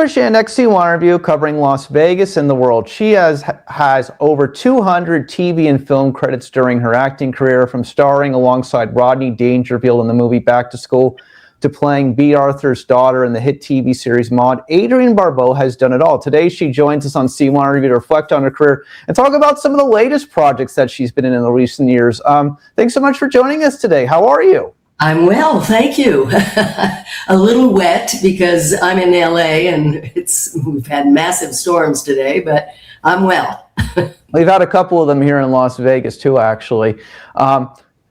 Christian, next C1 interview covering Las Vegas and the world. She has over 200 TV and film credits during her acting career, from starring alongside Rodney Dangerfield in the movie Back to School to playing B. Arthur's daughter in the hit TV series Maude. Adrienne Barbeau has done it all. Today, she joins us on C1 interview to reflect on her career and talk about some of the latest projects that she's been in the recent years. Thanks so much for joining us today. How are you? I'm well, thank you. A little wet because I'm in LA and we've had massive storms today, but I'm well. We've had a couple of them here in Las Vegas too, actually.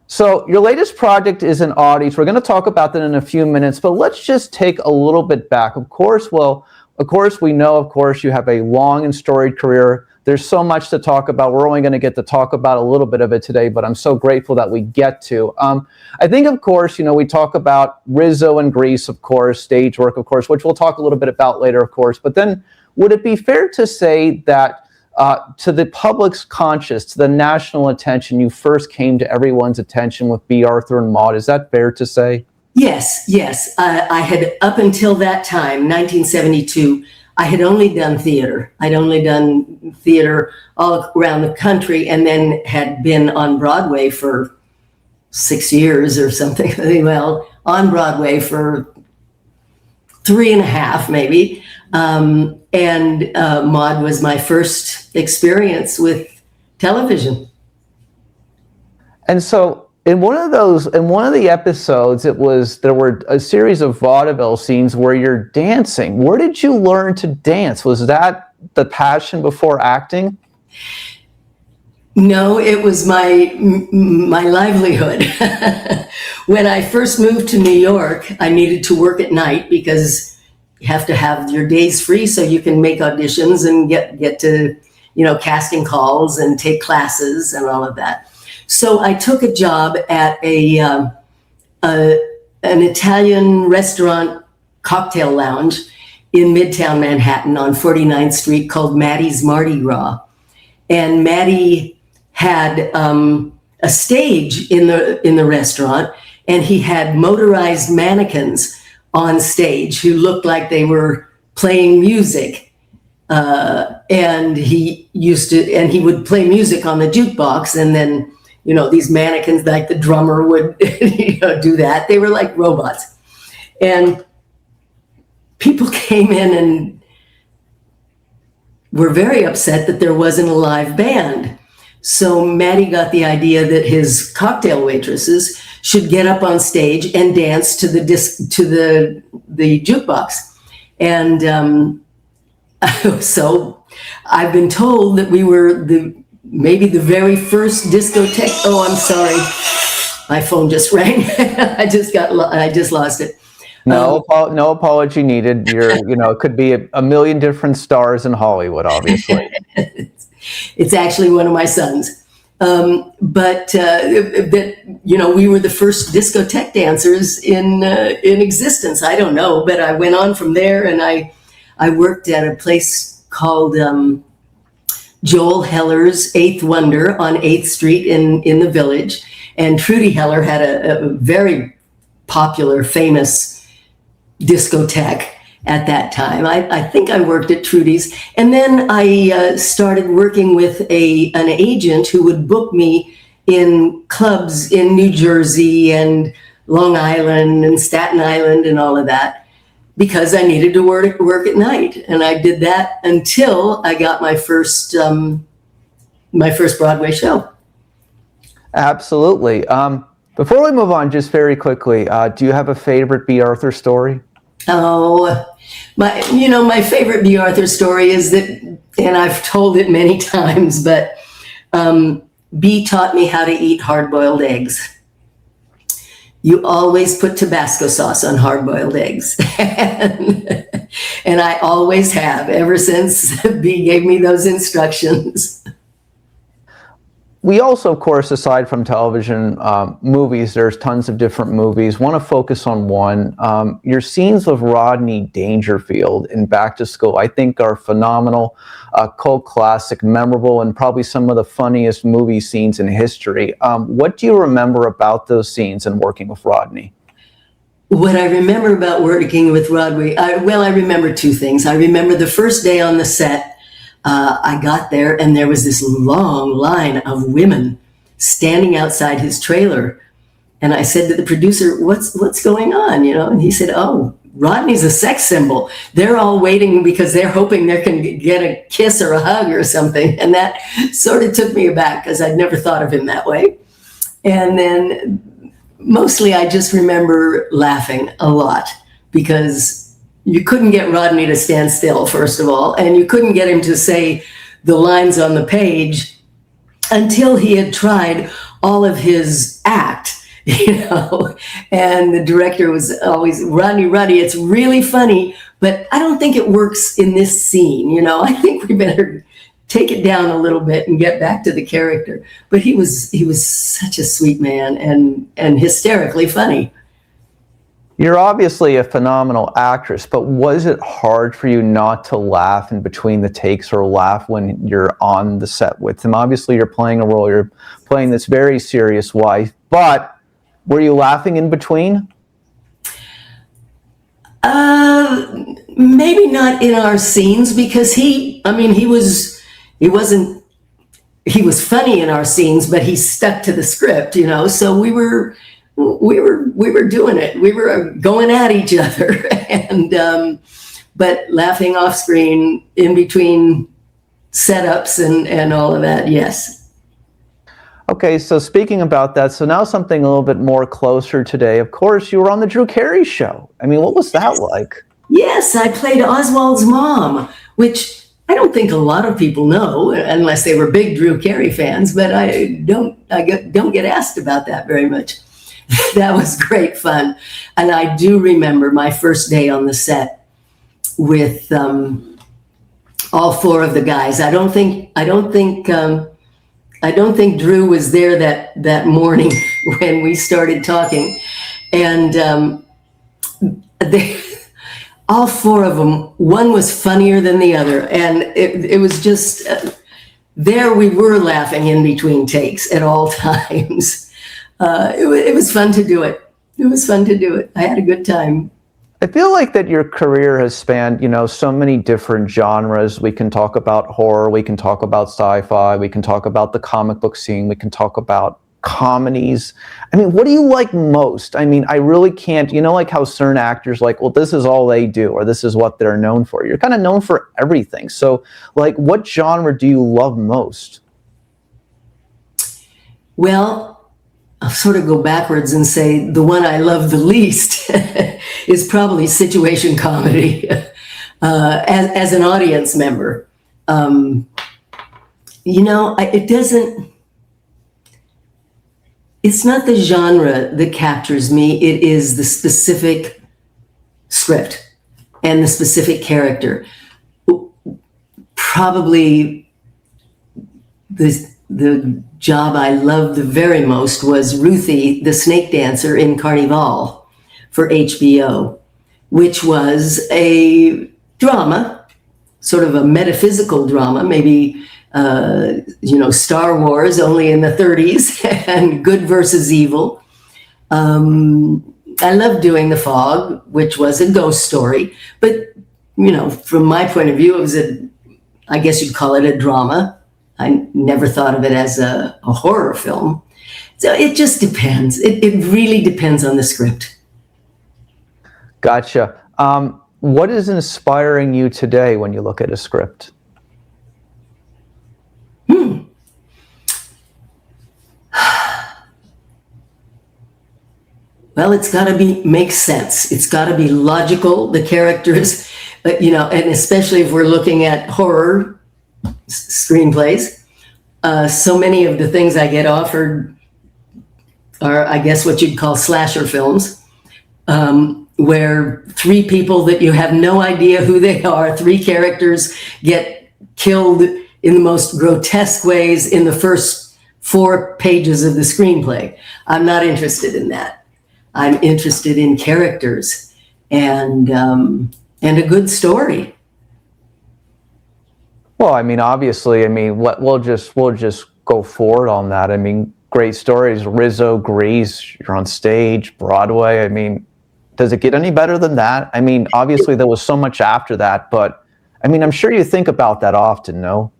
So your latest project is in Oddities. We're going to talk about that in a few minutes, but let's just take a little bit back. Of course, we know, you have a long and storied career. There's so much to talk about. We're only going to get to talk about a little bit of it today, but I'm so grateful that we get to. I think, of course, we talk about Rizzo and Grease, of course, stage work, of course, which we'll talk a little bit about later, of course. But then would it be fair to say that to the public's conscious, to the national attention, you first came to everyone's attention with B. Arthur and Maude? Is that fair to say? Yes. I had, up until that time, 1972, I had only done theater. I'd only done theater all around the country, and then had been on Broadway for 6 years or something. Well, on Broadway for 3.5 maybe. And Maude was my first experience with television. And so in one of the episodes, there were a series of vaudeville scenes where you're dancing. Where did you learn to dance? Was that the passion before acting? No, it was my livelihood. When I first moved to New York, I needed to work at night because you have to have your days free so you can make auditions and get to, casting calls and take classes and all of that. So I took a job at an Italian restaurant cocktail lounge in Midtown Manhattan on 49th Street called Maddie's Mardi Gras. And Maddie had a stage in the restaurant, and he had motorized mannequins on stage who looked like they were playing music. And he would play music on the jukebox, and then these mannequins, like the drummer would, do that. They were like robots. And people came in and were very upset that there wasn't a live band. So Maddie got the idea that his cocktail waitresses should get up on stage and dance to the jukebox. And so I've been told that we were maybe the very first discotheque. Oh, I'm sorry. My phone just rang. I just lost it. No apology needed. It could be a million different stars in Hollywood, obviously. It's actually one of my sons. But we were the first discotheque dancers in existence. I don't know, but I went on from there, and I worked at a place called Joel Heller's Eighth Wonder on 8th Street in the Village. And Trudy Heller had a very popular, famous discotheque at that time. I think I worked at Trudy's. And then I started working with an agent who would book me in clubs in New Jersey and Long Island and Staten Island and all of that, because I needed to work at night. And I did that until I got my first Broadway show. Absolutely. Before we move on, just very quickly, do you have a favorite B. Arthur story? Oh, my favorite B. Arthur story is that, and I've told it many times, but B taught me how to eat hard-boiled eggs. You always put Tabasco sauce on hard-boiled eggs. And I always have, ever since B gave me those instructions. We also, of course, aside from television, movies, there's tons of different movies. Want to focus on one. Your scenes with Rodney Dangerfield in Back to School, I think, are phenomenal, cult classic, memorable, and probably some of the funniest movie scenes in history. What do you remember about those scenes and working with Rodney? What I remember about working with Broadway, I remember two things. I remember the first day on the set, I got there and there was this long line of women standing outside his trailer. And I said to the producer, what's going on? And he said, oh, Rodney's a sex symbol. They're all waiting because they're hoping they can get a kiss or a hug or something. And that sort of took me aback because I'd never thought of him that way. And then mostly I just remember laughing a lot because you couldn't get Rodney to stand still, first of all, and you couldn't get him to say the lines on the page until he had tried all of his act. And the director was always, Rodney, it's really funny, but I don't think it works in this scene. I think we better take it down a little bit and get back to the character. But he was such a sweet man and hysterically funny. You're obviously a phenomenal actress, but was it hard for you not to laugh in between the takes or laugh when you're on the set with him? Obviously, you're playing a role, you're playing this very serious wife, but were you laughing in between? Maybe not in our scenes because he was funny in our scenes, but he stuck to the script, so we were doing it. We were going at each other but laughing off screen in between setups and all of that. Yes. Okay, so speaking about that, so now something a little bit more closer today. Of course, you were on the Drew Carey Show. I mean, what was that like? Yes, I played Oswald's mom, which I don't think a lot of people know, unless they were big Drew Carey fans, but I don't get asked about that very much. That was great fun. And I do remember my first day on the set with all four of the guys. I don't think Drew was there that morning when we started talking. And all four of them, one was funnier than the other. And it was just, there we were laughing in between takes at all times. It was fun to do it. It was fun to do it. I had a good time. I feel like that your career has spanned, so many different genres. We can talk about horror, we can talk about sci-fi, we can talk about the comic book scene, we can talk about comedies. I mean, what do you like most? I mean, I really can't, like how certain actors like, well, this is all they do, or this is what they're known for. You're kind of known for everything. So, like, what genre do you love most? Well, I'll sort of go backwards and say the one I love the least is probably situation comedy as an audience member. It's not the genre that captures me. It is the specific script and the specific character. Probably the job I loved the very most was Ruthie, the snake dancer in Carnival for HBO, which was a drama, sort of a metaphysical drama, maybe, Star Wars only in the 30s and good versus evil. I loved doing The Fog, which was a ghost story, but, from my point of view, it was I guess you'd call it a drama. I never thought of it as a horror film. So it just depends. It really depends on the script. Gotcha. What is inspiring you today when you look at a script? Well, it's got to make sense. It's got to be logical. The characters, and especially if we're looking at horror screenplays. So many of the things I get offered are, I guess, what you'd call slasher films, where three people that you have no idea who they are, three characters get killed in the most grotesque ways in the first 4 pages of the screenplay. I'm not interested in that. I'm interested in characters and a good story. Well, I mean, obviously, we'll just go forward on that. I mean, great stories. Rizzo, Grease, you're on stage, Broadway. I mean, does it get any better than that? I mean, obviously there was so much after that, but I mean, I'm sure you think about that often, no?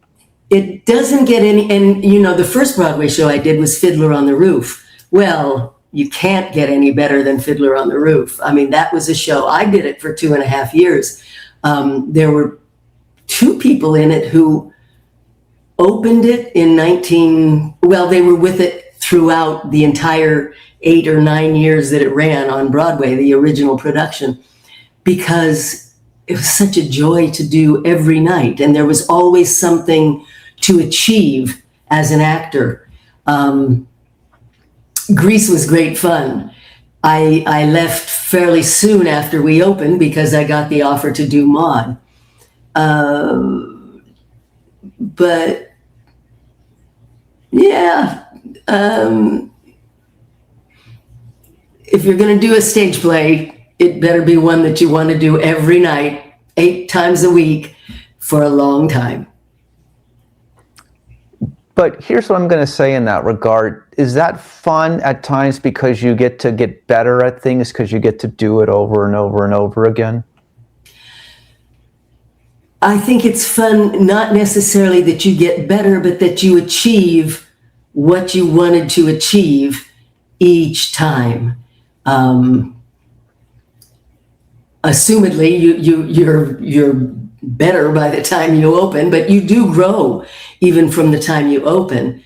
It doesn't get any, and the first Broadway show I did was Fiddler on the Roof. Well, you can't get any better than Fiddler on the Roof. I mean, that was a show. I did it for 2.5 years. There were 2 people in it who opened it in they were with it throughout the entire 8 or 9 years that it ran on Broadway, the original production, because it was such a joy to do every night. And there was always something to achieve as an actor. Grease was great fun. I left fairly soon after we opened because I got the offer to do Maude. But yeah, if you're going to do a stage play, it better be one that you want to do every night, 8 times a week for a long time. But here's what I'm going to say in that regard. Is that fun at times because you get to get better at things because you get to do it over and over and over again? I think it's fun, not necessarily that you get better, but that you achieve what you wanted to achieve each time. Assumedly, you're better by the time you open, but you do grow even from the time you open.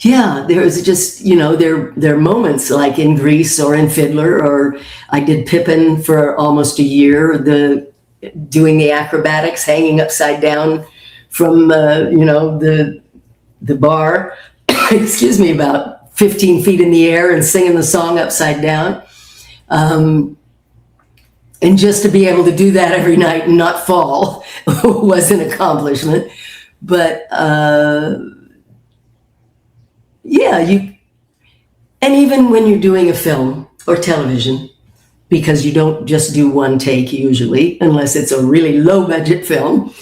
There's just, there are moments like in Grease or in Fiddler, or I did Pippin for almost a year, doing the acrobatics, hanging upside down from, the bar, excuse me, about 15 feet in the air and singing the song upside down. And just to be able to do that every night and not fall was an accomplishment. But and even when you're doing a film or television, because you don't just do one take usually, unless it's a really low budget film,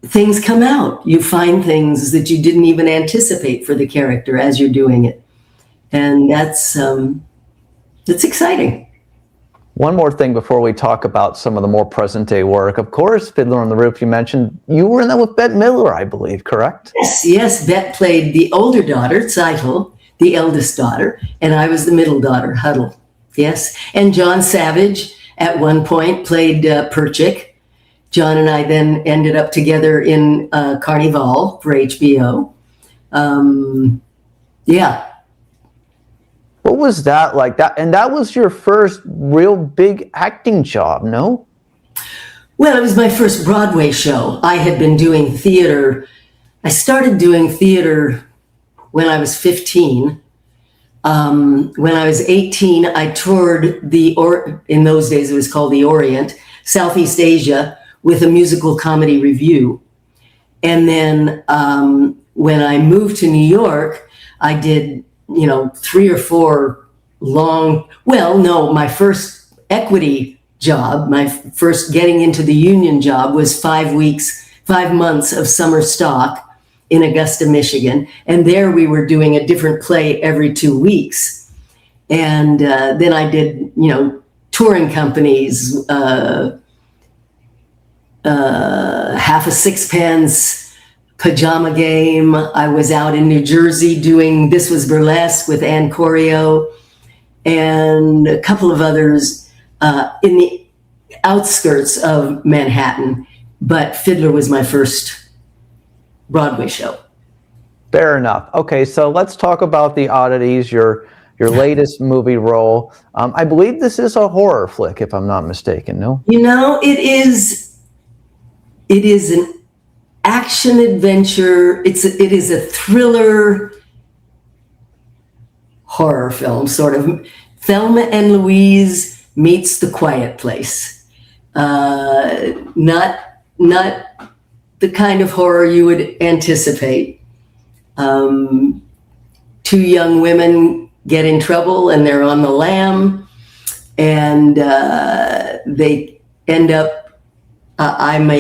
things come out. You find things that you didn't even anticipate for the character as you're doing it. And that's exciting. One more thing before we talk about some of the more present day work. Of course, Fiddler on the Roof, you mentioned you were in that with Bette Midler, I believe, correct? Yes, Bette played the older daughter, Zeitel, the eldest daughter, and I was the middle daughter, Huddle. Yes, and John Savage at one point played Perchik. John and I then ended up together in Carnival for HBO. What was that like? And that was your first real big acting job, no? Well, it was my first Broadway show. I had been doing theater. I started doing theater when I was 15. When I was 18, I toured in those days it was called the Orient, Southeast Asia, with a musical comedy review. And then when I moved to New York, I did 3 or 4 my first equity job, my first getting into the union job was 5 months of summer stock in Augusta, Michigan. And there we were doing a different play every 2 weeks. And then I did, touring companies, Half a Sixpence, Pajama Game. I was out in New Jersey doing This Was Burlesque with Ann Corio and a couple of others in the outskirts of Manhattan. But Fiddler was my first Broadway show. Fair enough. Okay, so let's talk about the Oddities, your latest movie role. I believe this is a horror flick, if I'm not mistaken, no? It is an action adventure. It is a thriller horror film, sort of. Thelma and Louise meets The Quiet Place. Not the kind of horror you would anticipate. 2 young women get in trouble and they're on the lam, and they end up. I'm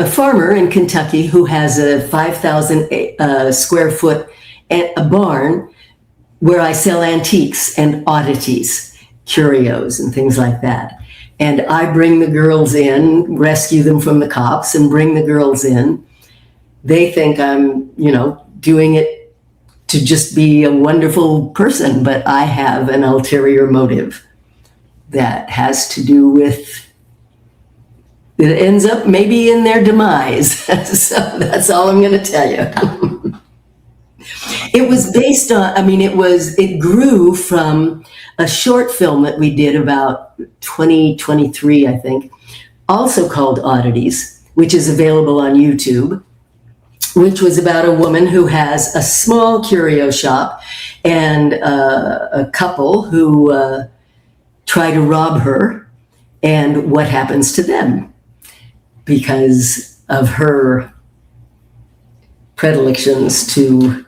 a farmer in Kentucky who has a 5,000 square foot a barn where I sell antiques and oddities, curios and things like that. And I bring the girls in, rescue them from the cops and bring the girls in. They think I'm, doing it to just be a wonderful person, but I have an ulterior motive that has to do with, it ends up maybe in their demise. So that's all I'm going to tell you. It was based on, it grew from a short film that we did about 2023, I think, also called Oddities, which is available on YouTube, which was about a woman who has a small curio shop and a couple who try to rob her, and what happens to them because of her predilections to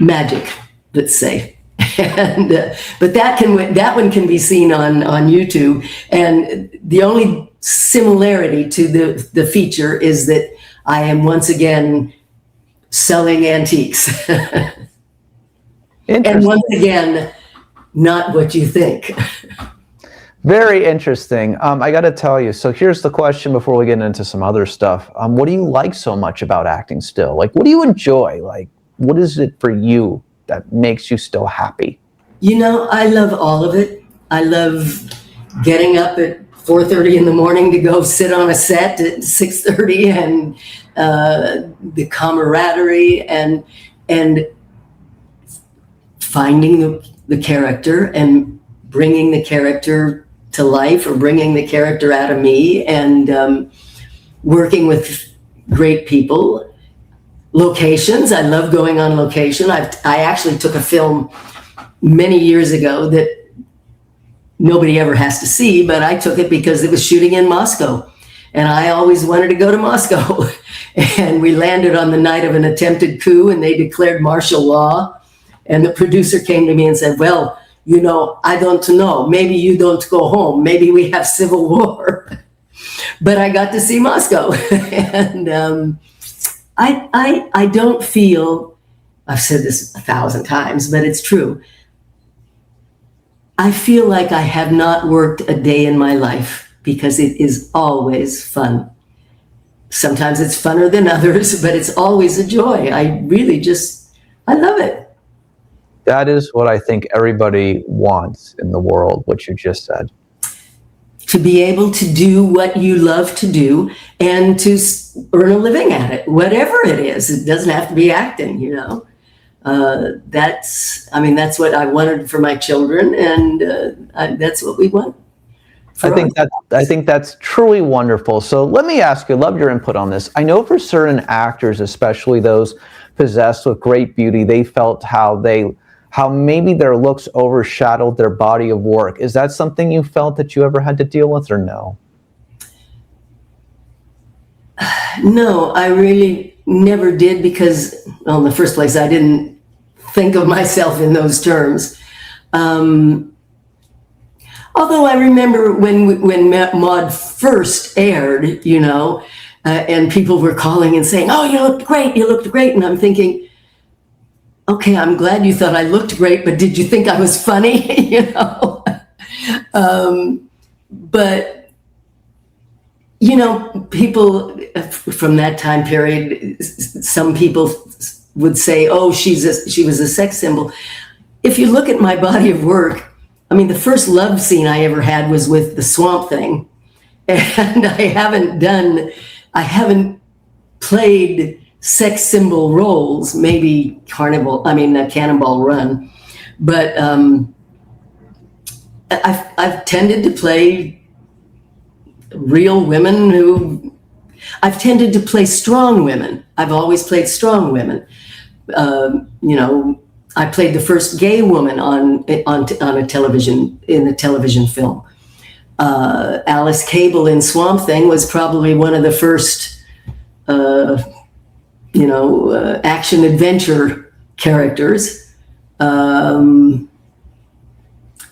magic, let's say. And but that one can be seen on YouTube, and the only similarity to the feature is that I am once again selling antiques. And once again, not what you think. Very interesting. I got to tell you, so here's the question before we get into some other stuff. What do you like so much about acting still? Like, what do you enjoy? Like, what is it for you that makes you still happy? I love all of it. I love getting up at 4:30 in the morning to go sit on a set at 6:30, and the camaraderie and finding the character and bringing the character to life, or bringing the character out of me, and working with great people. Locations, I love going on location. I actually took a film many years ago that nobody ever has to see, but I took it because it was shooting in Moscow, and I always wanted to go to Moscow. And we landed on the night of an attempted coup, and they declared martial law, and the producer came to me and said, well, I don't know, maybe you don't go home, maybe we have civil war. But I got to see Moscow. And I don't feel, I've said this 1,000 times, but it's true, I feel like I have not worked a day in my life, because it is always fun. Sometimes it's funner than others, but it's always a joy. I love it. That is what I think everybody wants in the world, what you just said. To be able to do what you love to do and to earn a living at it, whatever it is. It doesn't have to be acting, That's what I wanted for my children, and that's what we want. I think that's truly wonderful. So let me ask you, love your input on this. I know for certain actors, especially those possessed with great beauty, they felt how maybe their looks overshadowed their body of work. Is that something you felt that you ever had to deal with, or no? No, I really never did, because, well, in the first place, I didn't think of myself in those terms. Although I remember when Maude first aired, and people were calling and saying, oh, you looked great. And I'm thinking, okay, I'm glad you thought I looked great, but did you think I was funny? But, people from that time period, some people would say, oh, she was a sex symbol. If you look at my body of work, the first love scene I ever had was with the Swamp Thing. And I haven't played sex symbol roles, maybe Cannonball Run. But I've tended to play real women I've tended to play strong women. I've always played strong women. I played the first gay woman on a television film. Alice Cable in Swamp Thing was probably one of the first, action adventure characters. But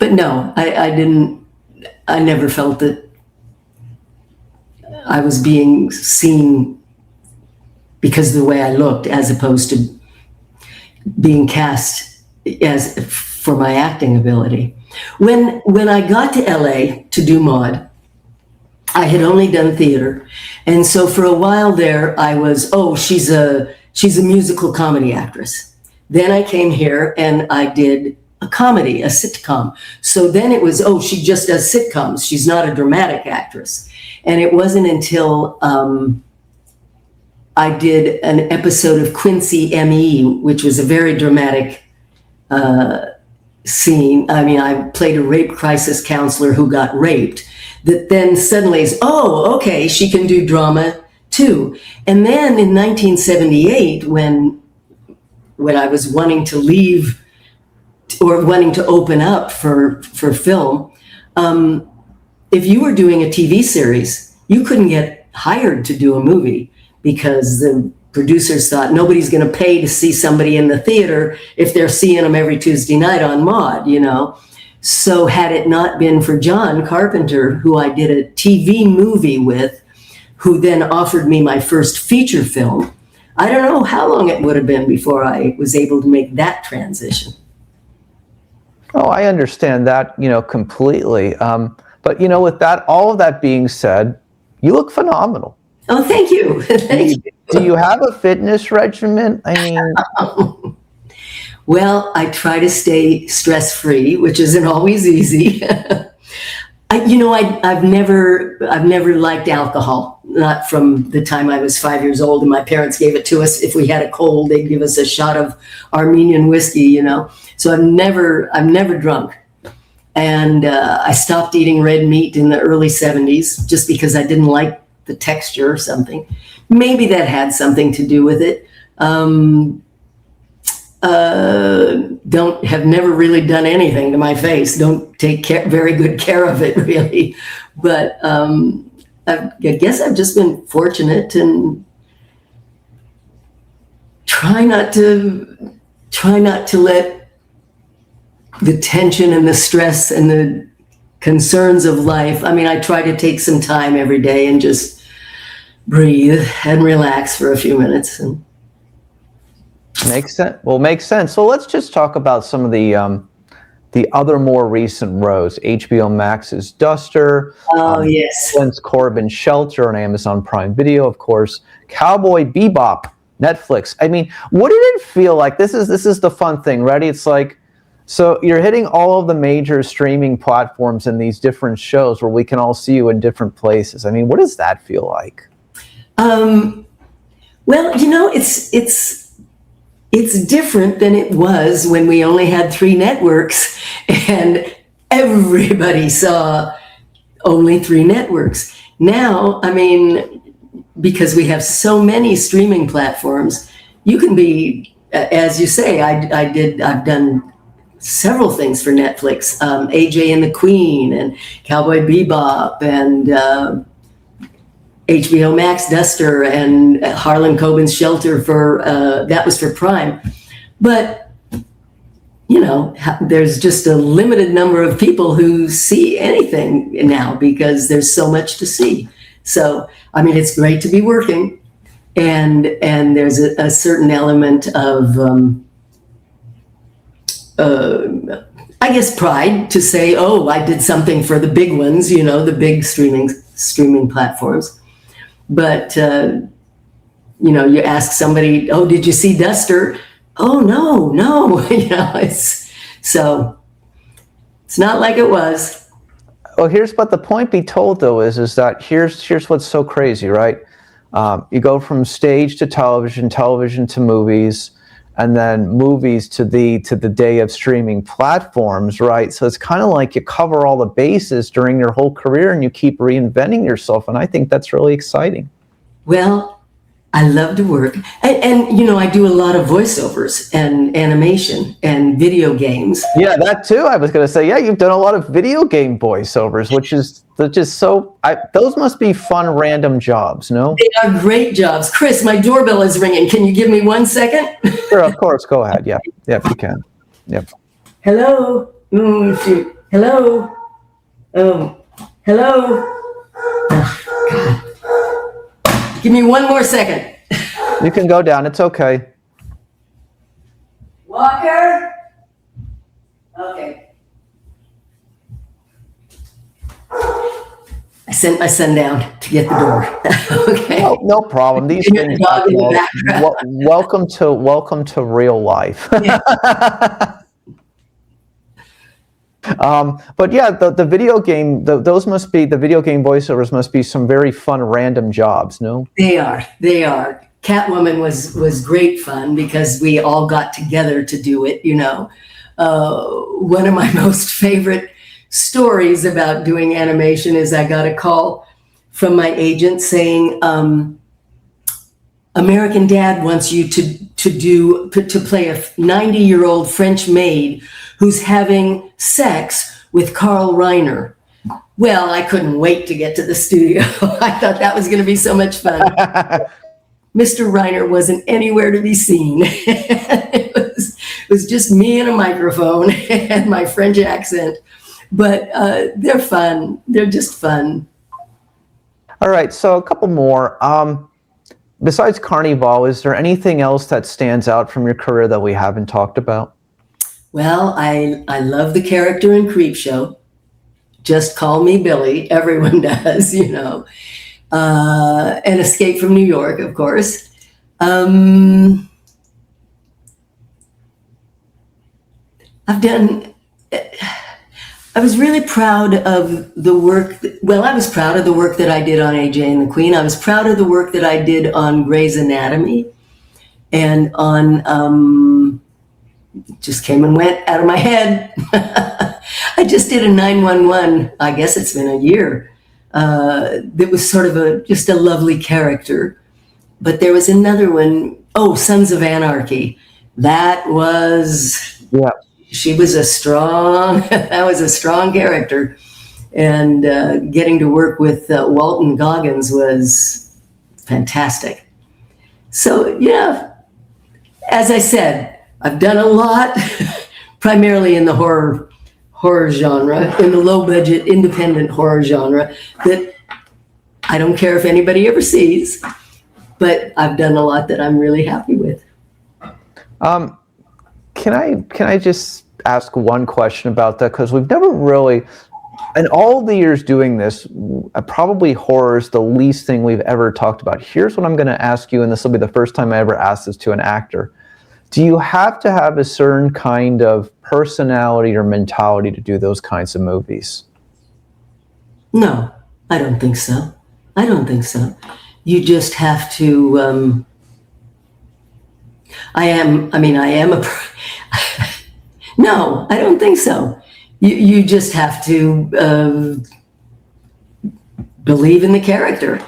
no, I never felt that I was being seen because of the way I looked, as opposed to, being cast as for my acting ability. When I got to LA to do Maude, I had only done theater, and so for a while there, I was, oh, she's a musical comedy actress. Then I came here and I did a comedy, a sitcom. So then it was, oh, she just does sitcoms. She's not a dramatic actress. And it wasn't until I did an episode of Quincy M.E., which was a very dramatic scene. I mean, I played a rape crisis counselor who got raped, that then suddenly is, oh, okay, she can do drama too. And then in 1978, when I was wanting to leave or wanting to open up for film, if you were doing a TV series, you couldn't get hired to do a movie because the producers thought nobody's going to pay to see somebody in the theater if they're seeing them every Tuesday night on Maude, you know. So had it not been for John Carpenter, who I did a TV movie with, who then offered me my first feature film, I don't know how long it would have been before I was able to make that transition. Oh, I understand that, completely. But, with that, all of that being said, you look phenomenal. Oh, thank you. Thank you. Do you have a fitness regimen? I mean, well, I try to stay stress-free, which isn't always easy. I've never liked alcohol, not from the time I was 5 years old and my parents gave it to us. If we had a cold, they'd give us a shot of Armenian whiskey, So I've never drunk. And I stopped eating red meat in the early 70s just because I didn't like the texture or something. Maybe that had something to do with it. Have never really done anything to my face. Don't take very good care of it, really. But I guess I've just been fortunate and try not to let the tension and the stress and the concerns of life. I mean, I try to take some time every day and just breathe and relax for a few minutes. And makes sense. Well, makes sense. So let's just talk about some of the other more recent rows. HBO Max's Duster. Oh, yes. Corbin's Shelter on Amazon Prime Video, of course. Cowboy Bebop, Netflix. I mean, what did it feel like? This is the fun thing, right? It's like, so you're hitting all of the major streaming platforms and these different shows where we can all see you in different places. I mean, what does that feel like? Well, it's different than it was when we only had 3 networks and everybody saw only 3 networks. Now, I mean, because we have so many streaming platforms, you can be, as you say, I've done several things for Netflix, AJ and the Queen and Cowboy Bebop and HBO Max Duster and Harlan Coben's Shelter that was for Prime. But, there's just a limited number of people who see anything now because there's so much to see. So, I mean, it's great to be working and there's a certain element of, I guess, pride to say, oh, I did something for the big ones, the big streaming platforms. But, you ask somebody, oh, did you see Duster? Oh, no, it's not like it was. Well, but the point be told, though, is that here's what's so crazy, right? You go from stage to television to movies, and then movies to the day of streaming platforms, right? So it's kind of like you cover all the bases during your whole career and you keep reinventing yourself. And I think that's really exciting. Well, I love to work. And I do a lot of voiceovers and animation and video games. Yeah, that too. I was going to say, yeah, you've done a lot of video game voiceovers, which is so, those must be fun, random jobs, no? They are great jobs. Chris, my doorbell is ringing. Can you give me 1 second? Sure, of course. Go ahead. Yeah, if you can. Yep. Hello? Shoot. Hello? Oh, hello? Oh, God. Give me 1 more second. You can go down. It's okay. Walker? Okay. I sent my son down to get the door. Okay. Oh, no problem. These things Dog in the happen. background. Welcome to real life. Yeah. But yeah, the video game, the video game voiceovers must be some very fun random jobs, no? They are. Catwoman was great fun because we all got together to do it, you know. One of my most favorite stories about doing animation is I got a call from my agent saying, American Dad wants you to play a 90-year-old French maid who's having sex with Carl Reiner. Well, I couldn't wait to get to the studio. I thought that was going to be so much fun. Mr. Reiner wasn't anywhere to be seen. It was just me and a microphone and my French accent. But they're fun. They're just fun. All right, so a couple more. Besides Carnival, is there anything else that stands out from your career that we haven't talked about? Well, I love the character in Creepshow. Just call me Billy. Everyone does, you know. And Escape from New York, of course. I was really proud of the work. I was proud of the work that I did on AJ and the Queen. I was proud of the work that I did on Grey's Anatomy and on, just came and went out of my head. I just did a 911, I guess it's been a year, that was sort of just a lovely character. But there was another one, Sons of Anarchy. That was... Yeah. She was that was a strong character. And getting to work with Walton Goggins was fantastic. So, yeah, as I said, I've done a lot, primarily in the horror genre, in the low-budget, independent horror genre, that I don't care if anybody ever sees, but I've done a lot that I'm really happy with. Can I just ask one question about that? Because we've never really, in all the years doing this, probably horror is the least thing we've ever talked about. Here's what I'm going to ask you, and this will be the first time I ever ask this to an actor. Do you have to have a certain kind of personality or mentality to do those kinds of movies? No, I don't think so. You just have to... No, I don't think so. You just have to believe in the character.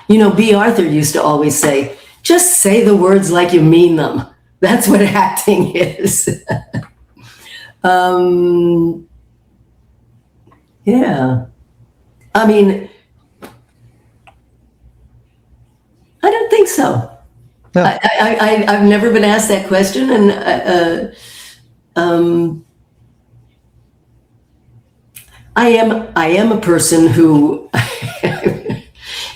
You know, B. Arthur used to always say, just say the words like you mean them. That's what acting is. Yeah. I mean, I don't think so. No. I've never been asked that question, and I am a person who,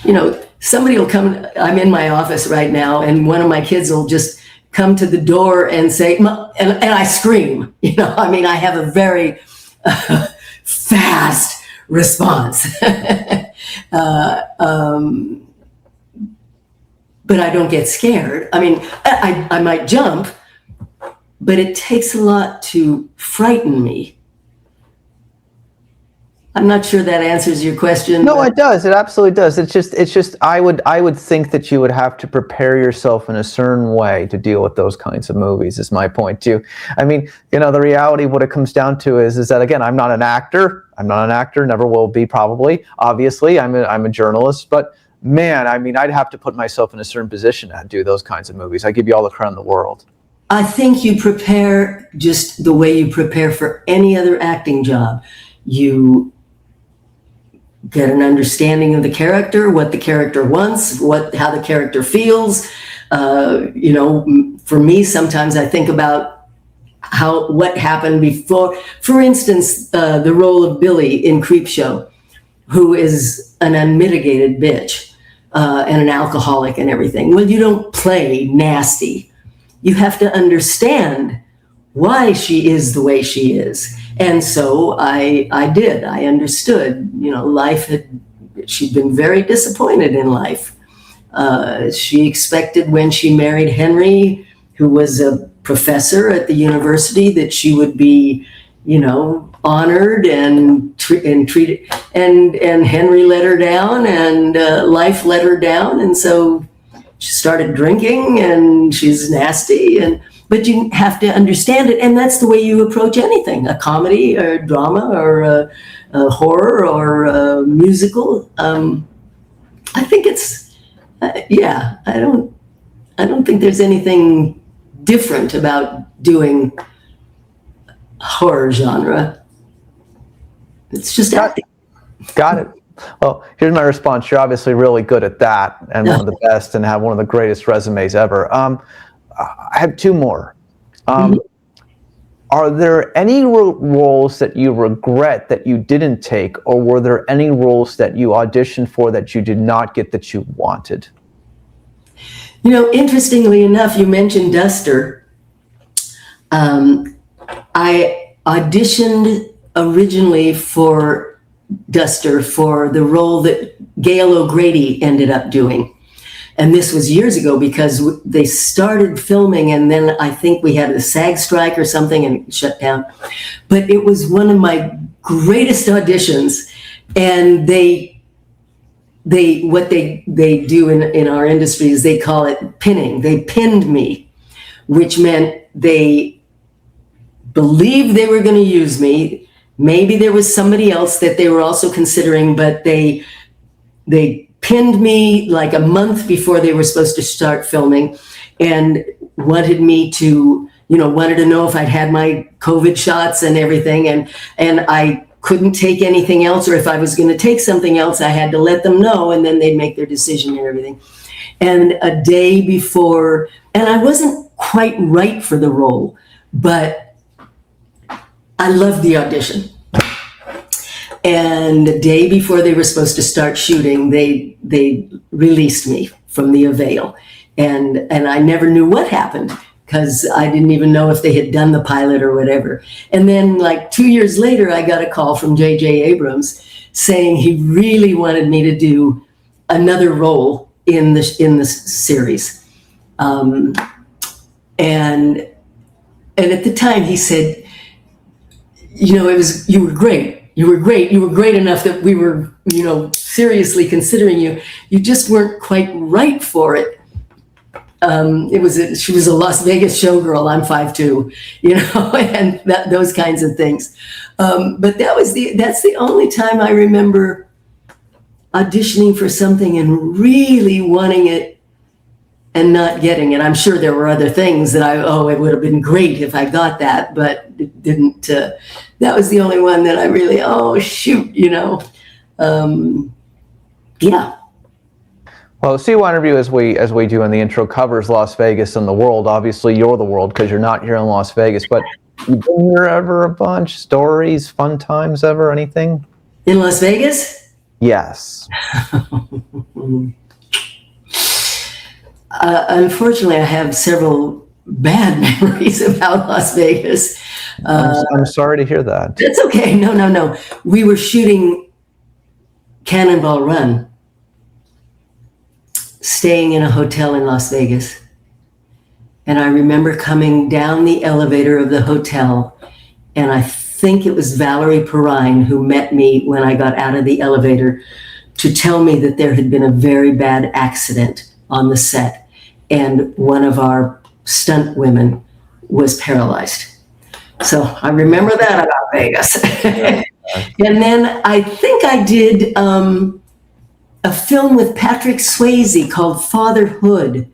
you know, somebody will come. I'm in my office right now, and one of my kids will just come to the door and say, and I scream. You know, I mean, I have a very fast response. But I don't get scared. I mean, I might jump, but it takes a lot to frighten me. I'm not sure that answers your question. No, it does. It absolutely does. It's just I would think that you would have to prepare yourself in a certain way to deal with those kinds of movies, is my point too. I mean, you know, the reality of what it comes down to is that, again, I'm not an actor, never will be probably. Obviously, I'm a journalist, but man, I mean, I'd have to put myself in a certain position to do those kinds of movies. I give you all the credit in the world. I think you prepare just the way you prepare for any other acting job. You get an understanding of the character, what the character wants, how the character feels. You know, for me, sometimes I think about what happened before. For instance, the role of Billy in Creepshow, who is an unmitigated bitch. And an alcoholic and everything. Well, you don't play nasty. You have to understand why she is the way she is. And so I did. I understood, she'd been very disappointed in life. She expected when she married Henry, who was a professor at the university, that she would be, honored and treated. And Henry let her down, and life let her down. And so she started drinking, and she's nasty. But you have to understand it, and that's the way you approach anything: a comedy, or a drama, or a horror, or a musical. I think it's, I don't think there's anything different about doing horror genre. It's just acting. Got it. Well, here's my response. You're obviously really good at that, and one of the best, and have one of the greatest resumes ever. I have two more. Are there any roles that you regret that you didn't take, or were there any roles that you auditioned for that you did not get that you wanted? Interestingly enough, you mentioned Duster. I auditioned originally for Duster for the role that Gail O'Grady ended up doing. And this was years ago, because they started filming, and then I think we had a SAG strike or something and it shut down. But it was one of my greatest auditions. And what they do in our industry is they call it pinning. They pinned me, which meant they believed they were going to use me. Maybe there was somebody else that they were also considering, but they pinned me like a month before they were supposed to start filming, and wanted to know if I'd had my COVID shots and everything. And I couldn't take anything else, or if I was going to take something else, I had to let them know, and then they'd make their decision and everything. And a day before, and I wasn't quite right for the role, but I loved the audition. And the day before they were supposed to start shooting, they released me from the avail. And I never knew what happened, because I didn't even know if they had done the pilot or whatever. And then like 2 years later, I got a call from J.J. Abrams saying he really wanted me to do another role in the series. And at the time he said, you were great. You were great. You were great enough that we were, seriously considering you. You just weren't quite right for it. She was a Las Vegas showgirl. I'm 5'2", and those kinds of things. But that's the only time I remember auditioning for something and really wanting it and not getting it. I'm sure there were other things that it would have been great if I got that, but it didn't. That was the only one that I really, yeah. Well, the C1 interview, as we do in the intro, covers Las Vegas and the world. Obviously, you're the world because you're not here in Las Vegas, but you been here ever a bunch? Stories, fun times ever, anything? In Las Vegas? Yes. Unfortunately, I have several bad memories about Las Vegas. I'm sorry to hear that. That's okay. No. We were shooting Cannonball Run, staying in a hotel in Las Vegas. And I remember coming down the elevator of the hotel, and I think it was Valerie Perrine who met me when I got out of the elevator to tell me that there had been a very bad accident on the set, and one of our stunt women was paralyzed. So I remember that about Vegas. And then I think I did a film with Patrick Swayze called Fatherhood,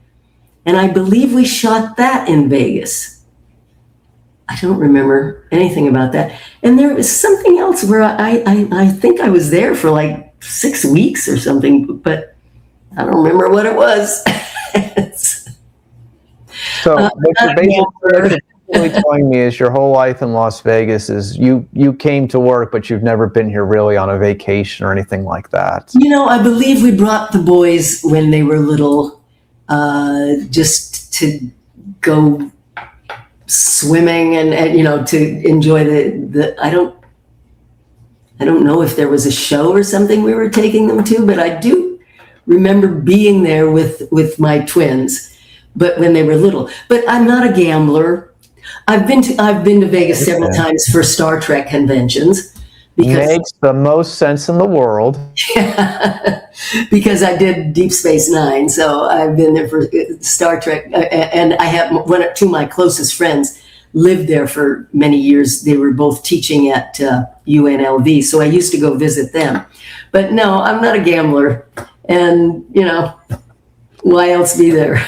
and I believe we shot that in Vegas. I don't remember anything about that. And there was something else where I think I was there for like 6 weeks or something, but I don't remember what it was. So what you're basically telling me is your whole life in Las Vegas is you came to work, but you've never been here really on a vacation or anything like that. I believe we brought the boys when they were little, just to go swimming and to enjoy the I don't know if there was a show or something we were taking them to, but I do remember being there with my twins, but when they were little. But I'm not a gambler. I've been to Vegas several times for Star Trek conventions. Makes the most sense in the world. Because I did Deep Space Nine, so I've been there for Star Trek, and I have two of my closest friends lived there for many years. They were both teaching at UNLV, so I used to go visit them. But no, I'm not a gambler, and why else be there?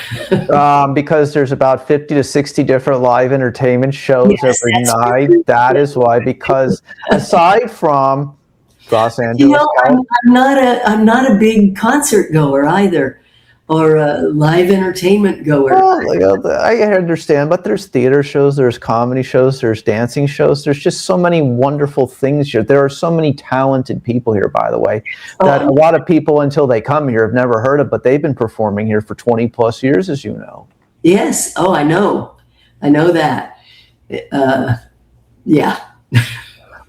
Because there's about 50 to 60 different live entertainment shows every night. That is why. Because aside from Los Angeles, I'm not a big concert goer either, or a live entertainment goer. Well, I understand, but there's theater shows, there's comedy shows, there's dancing shows. There's just so many wonderful things here. There are so many talented people here, by the way, that a lot of people, until they come here, have never heard of, but they've been performing here for 20 plus years, as you know. Yes. Oh, I know that. Yeah.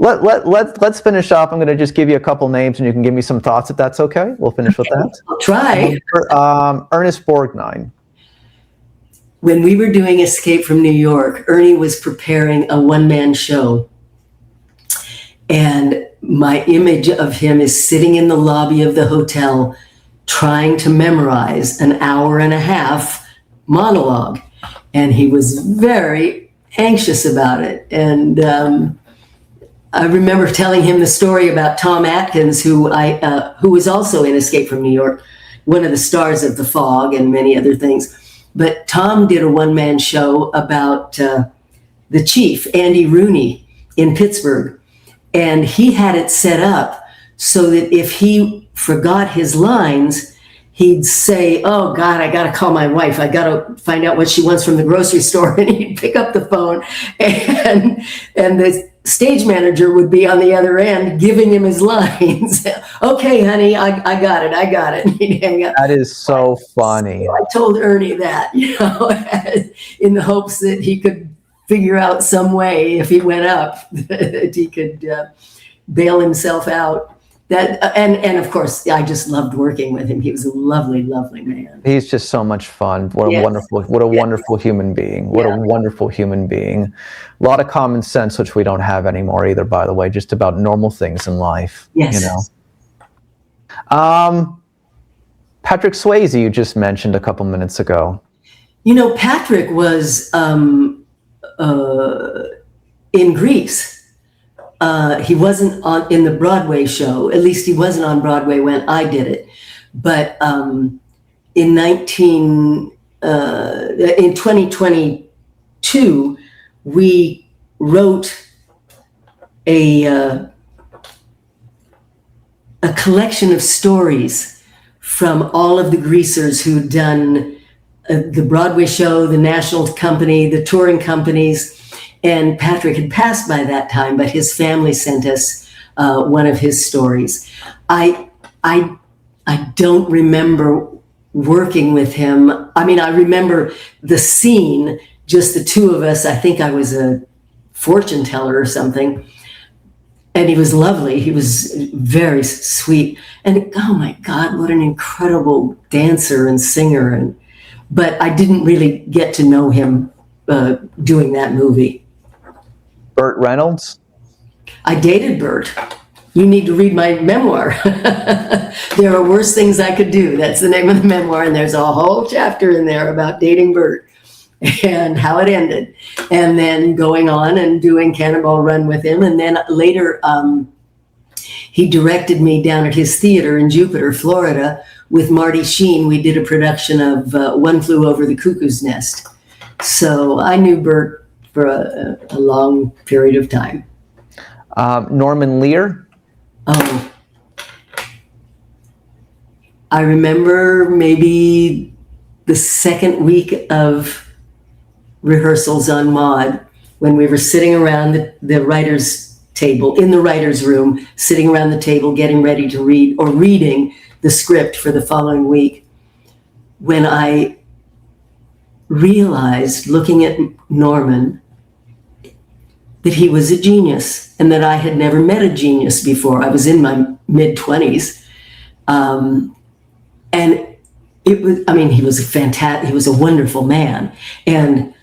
Let's finish off. I'm going to just give you a couple names, and you can give me some thoughts if that's okay. We'll finish with that. I'll try. Ernest Borgnine. When we were doing Escape from New York, Ernie was preparing a one-man show. And my image of him is sitting in the lobby of the hotel trying to memorize an hour and a half monologue. And he was very anxious about it. And I remember telling him the story about Tom Atkins, who was also in Escape from New York, one of the stars of The Fog and many other things. But Tom did a one-man show about the chief, Andy Rooney, in Pittsburgh. And he had it set up so that if he forgot his lines, he'd say, "Oh God, I got to call my wife. I got to find out what she wants from the grocery store." And he'd pick up the phone, and the stage manager would be on the other end giving him his lines. "Okay, honey, I got it. And he'd hang up. That is so funny. So I told Ernie that, in the hopes that he could figure out some way, if he went up, that he could bail himself out. That and of course, I just loved working with him. He was a lovely, lovely man. He's just so much fun. What a wonderful human being. What a wonderful human being. A lot of common sense, which we don't have anymore either, by the way, just about normal things in life. Yes. Patrick Swayze, you just mentioned a couple minutes ago. Patrick was in Greece. He wasn't in the Broadway show. At least he wasn't on Broadway when I did it. But in 2022, we wrote a collection of stories from all of the greasers who'd done the Broadway show, the national company, the touring companies. And Patrick had passed by that time, but his family sent us one of his stories. I don't remember working with him. I mean, I remember the scene, just the two of us. I think I was a fortune teller or something. And he was lovely. He was very sweet. And oh my God, what an incredible dancer and singer. But I didn't really get to know him doing that movie. Burt Reynolds? I dated Burt. You need to read my memoir. There are worse things I could do. That's the name of the memoir. And there's a whole chapter in there about dating Burt and how it ended. And then going on and doing Cannonball Run with him. And then later, he directed me down at his theater in Jupiter, Florida, with Marty Sheen. We did a production of One Flew Over the Cuckoo's Nest. So I knew Burt for a long period of time. Norman Lear? Oh, I remember maybe the second week of rehearsals on Maude, when we were sitting around the writer's table, in the writer's room, sitting around the table, getting ready to read or reading the script for the following week, when I realized, looking at Norman, that he was a genius and that I had never met a genius before. I was in my mid-20s. And it was, I mean, he was a wonderful man. And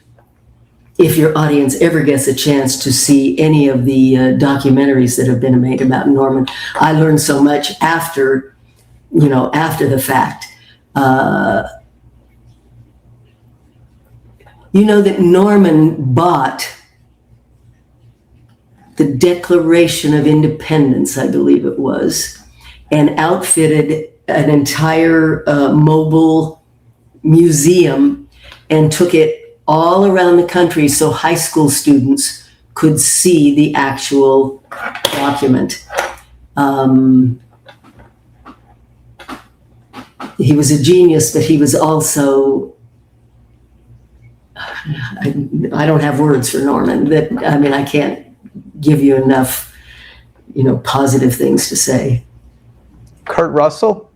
if your audience ever gets a chance to see any of the documentaries that have been made about Norman, I learned so much after the fact. You know that Norman bought the Declaration of Independence, I believe it was, and outfitted an entire mobile museum and took it all around the country so high school students could see the actual document. He was a genius, but he was also, I don't have words for Norman. I can't give you enough, positive things to say. Kurt Russell?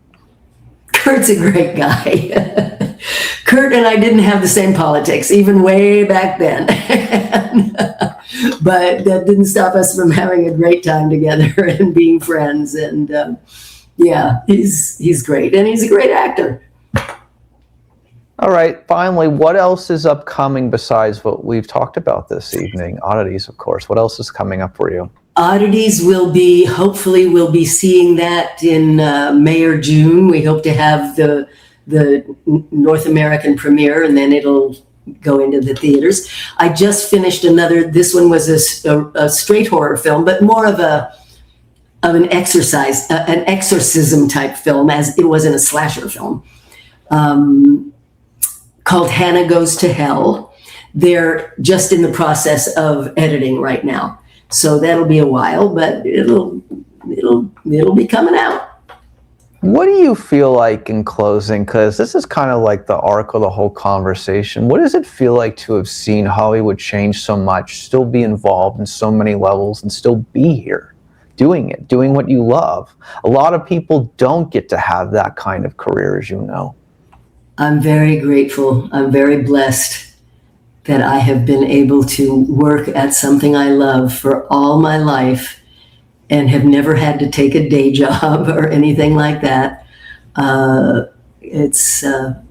Kurt's a great guy. Kurt and I didn't have the same politics, even way back then. But that didn't stop us from having a great time together and being friends. And he's great. And he's a great actor. All right. Finally, what else is upcoming besides what we've talked about this evening? Oddities, of course. What else is coming up for you? Oddities hopefully we'll be seeing that in May or June. We hope to have the North American premiere, and then it'll go into the theaters. I just finished this one was a straight horror film, but more of an exorcism type film, as it wasn't a slasher film, called Hannah Goes to Hell. They're just in the process of editing right now. So that'll be a while, but it'll be coming out. What do you feel like in closing? Because this is kind of like the arc of the whole conversation. What does it feel like to have seen Hollywood change so much, still be involved in so many levels, and still be here, doing what you love? A lot of people don't get to have that kind of career, as you know. I'm very grateful. I'm very blessed that I have been able to work at something I love for all my life and have never had to take a day job or anything like that. It's who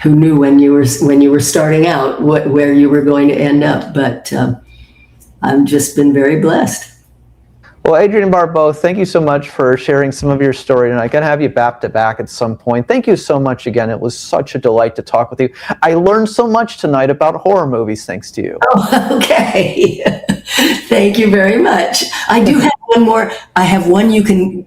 knew when you were starting out where you were going to end up, but I've just been very blessed. Well, Adrienne Barbeau, thank you so much for sharing some of your story, and I got to have you back to back at some point. Thank you so much again. It was such a delight to talk with you. I learned so much tonight about horror movies thanks to you. Oh, okay. Thank you very much. I do have one more. I have one you can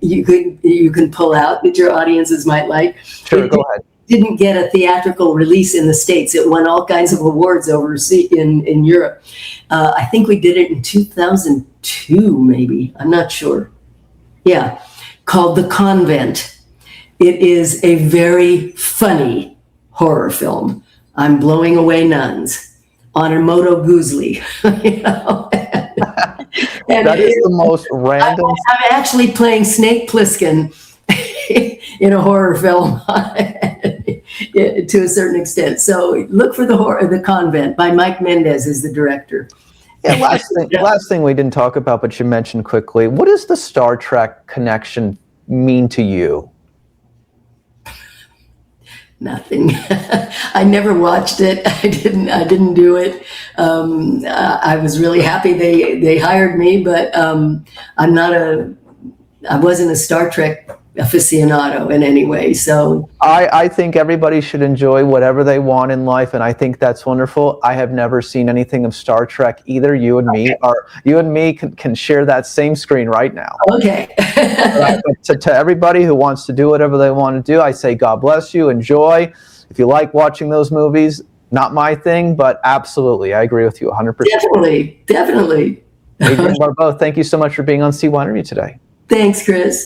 pull out that your audiences might like. Sure, go ahead. Didn't get a theatrical release in the States. It won all kinds of awards overseas in Europe. I think we did it in 2002, maybe. I'm not sure. Yeah, called The Convent. It is a very funny horror film. I'm blowing away nuns on a Moto Guzli. That is the most random. I'm actually playing Snake Plissken in a horror film to a certain extent. So look for The Convent by Mike Mendez is the director. Yeah, last thing we didn't talk about, but you mentioned quickly. What does the Star Trek connection mean to you? Nothing. I never watched it. I didn't do it. I was really happy they hired me, but I wasn't a Star Trek aficionado in any way. So I think everybody should enjoy whatever they want in life, and I think that's wonderful. I have never seen anything of Star Trek either. You and me can share that same screen right now. Okay. But to everybody who wants to do whatever they want to do, I say God bless you. Enjoy. If you like watching those movies, not my thing, but absolutely, I agree with you 100%. Definitely. Adrienne Barbeau, thank you so much for being on CY Interview today. Thanks, Chris.